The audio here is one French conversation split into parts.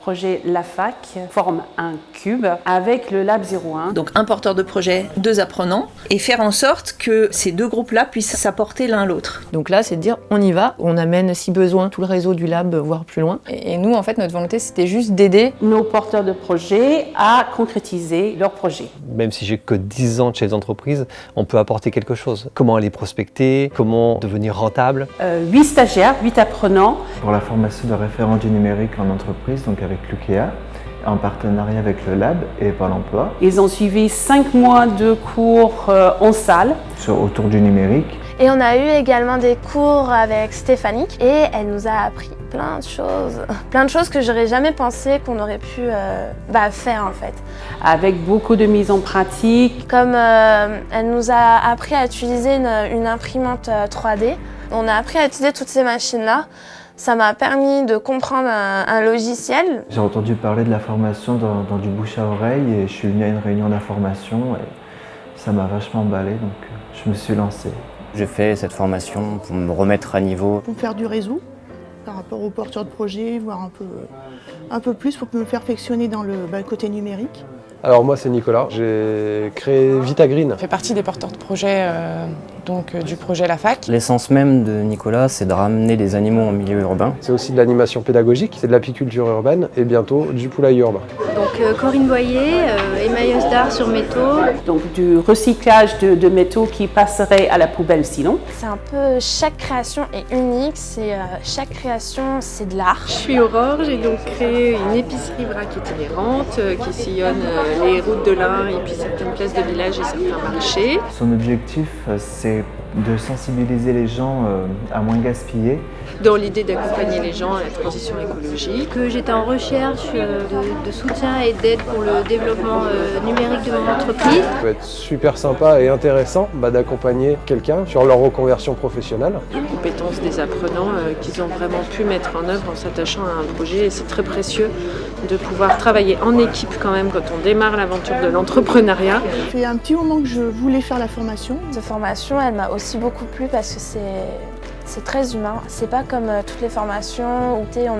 projet LAFAC forme un cube avec le Lab 01. Donc un porteur de projet, 2 apprenants, et faire en sorte que ces 2 groupes-là puissent s'apporter l'un l'autre. Donc là, c'est de dire on y va, on amène si besoin tout le réseau du lab, voire plus loin. Et nous, en fait, notre volonté, c'était juste d'aider Nos porteurs de projet à concrétiser leur projet. Même si j'ai que 10 ans chez les entreprises, on peut apporter quelque chose. Comment aller prospecter, comment devenir rentable. 8 stagiaires, 8 apprenants. Pour la formation de référent du numérique en entreprise, donc avec l'UKEA, en partenariat avec le Lab et Pôle emploi. Ils ont suivi 5 mois de cours en salle. Autour du numérique. Et on a eu également des cours avec Stéphanie et elle nous a appris plein de choses que j'aurais jamais pensé qu'on aurait pu faire en fait. Avec beaucoup de mise en pratique. Comme elle nous a appris à utiliser une imprimante 3D, on a appris à utiliser toutes ces machines-là. Ça m'a permis de comprendre un logiciel. J'ai entendu parler de la formation dans du bouche à oreille et je suis venu à une réunion d'information et ça m'a vachement emballé, donc je me suis lancé. J'ai fait cette formation pour me remettre à niveau. Pour faire du réseau par rapport aux porteurs de projets, voire un peu plus pour me perfectionner dans le côté numérique. Alors moi c'est Nicolas, j'ai créé VitaGreen. Je fais partie des porteurs de projet du projet LAFAC. L'essence même de Nicolas, c'est de ramener des animaux en milieu urbain. C'est aussi de l'animation pédagogique, c'est de l'apiculture urbaine et bientôt du poulailler urbain. Donc Corinne Boyer, émailleuse d'art sur métaux. Donc du recyclage de métaux qui passeraient à la poubelle sinon. C'est un peu, chaque création est unique, chaque création c'est de l'art. Je suis Aurore, j'ai donc créé une épicerie vrac itinérante qui sillonne les routes de l'Ain et puis certaines places de village et certains marchés. Son objectif, c'est de sensibiliser les gens à moins gaspiller. Dans l'idée d'accompagner les gens à la transition écologique. Que j'étais en recherche de soutien et d'aide pour le développement numérique de mon entreprise. Ça peut être super sympa et intéressant d'accompagner quelqu'un sur leur reconversion professionnelle. Les compétences des apprenants qu'ils ont vraiment pu mettre en œuvre en s'attachant à un projet et c'est très précieux de pouvoir travailler en équipe quand même quand on démarre l'aventure de l'entrepreneuriat. Ça fait un petit moment que je voulais faire la formation. Cette formation, elle m'a aussi beaucoup plu parce que c'est très humain. C'est pas comme toutes les formations où on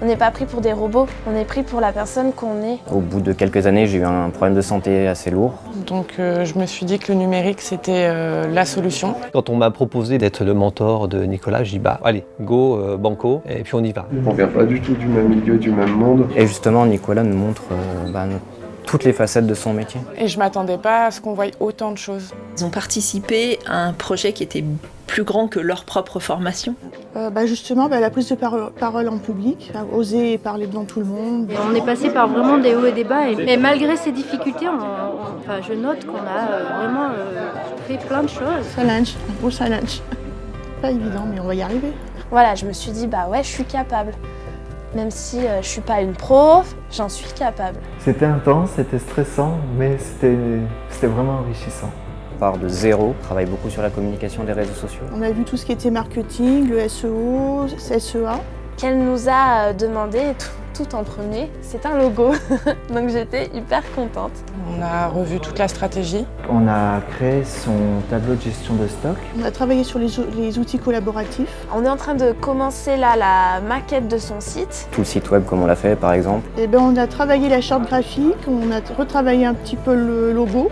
n'est pas pris pour des robots, on est pris pour la personne qu'on est. Au bout de quelques années, j'ai eu un problème de santé assez lourd. Donc je me suis dit que le numérique, c'était la solution. Quand on m'a proposé d'être le mentor de Nicolas, j'ai dit allez, go, banco, et puis on y va. On vient pas du tout du même milieu, du même monde. Et justement, Nicolas nous montre toutes les facettes de son métier. Et je m'attendais pas à ce qu'on voie autant de choses. Ils ont participé à un projet qui était plus grand que leur propre formation. Justement, la prise de parole en public, oser parler devant tout le monde. On est passé par vraiment des hauts et des bas, mais malgré ces difficultés, je note qu'on a vraiment fait plein de choses. Challenge, un gros challenge. Pas évident, mais on va y arriver. Voilà, je me suis dit, je suis capable. Même si je suis pas une prof, j'en suis capable. C'était intense, c'était stressant, mais c'était vraiment enrichissant. On part de zéro, on travaille beaucoup sur la communication des réseaux sociaux. On a vu tout ce qui était marketing, le SEO, SEA. Qu'elle nous a demandé tout en premier, c'est un logo. Donc j'étais hyper contente. On a revu toute la stratégie. On a créé son tableau de gestion de stock. On a travaillé sur les outils collaboratifs. On est en train de commencer là la maquette de son site. Tout le site web comme on l'a fait par exemple. On a travaillé la charte graphique, on a retravaillé un petit peu le logo.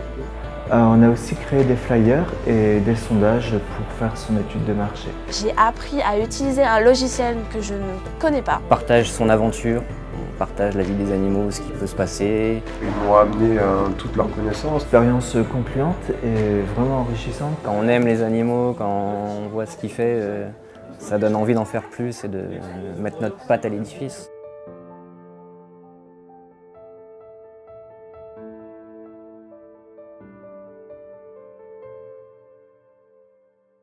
On a aussi créé des flyers et des sondages pour faire son étude de marché. J'ai appris à utiliser un logiciel que je ne connais pas. On partage son aventure, on partage la vie des animaux, ce qui peut se passer. Ils m'ont amené toutes leurs connaissances. L'expérience concluante et vraiment enrichissante. Quand on aime les animaux, quand on voit ce qu'il fait, ça donne envie d'en faire plus et de mettre notre patte à l'édifice.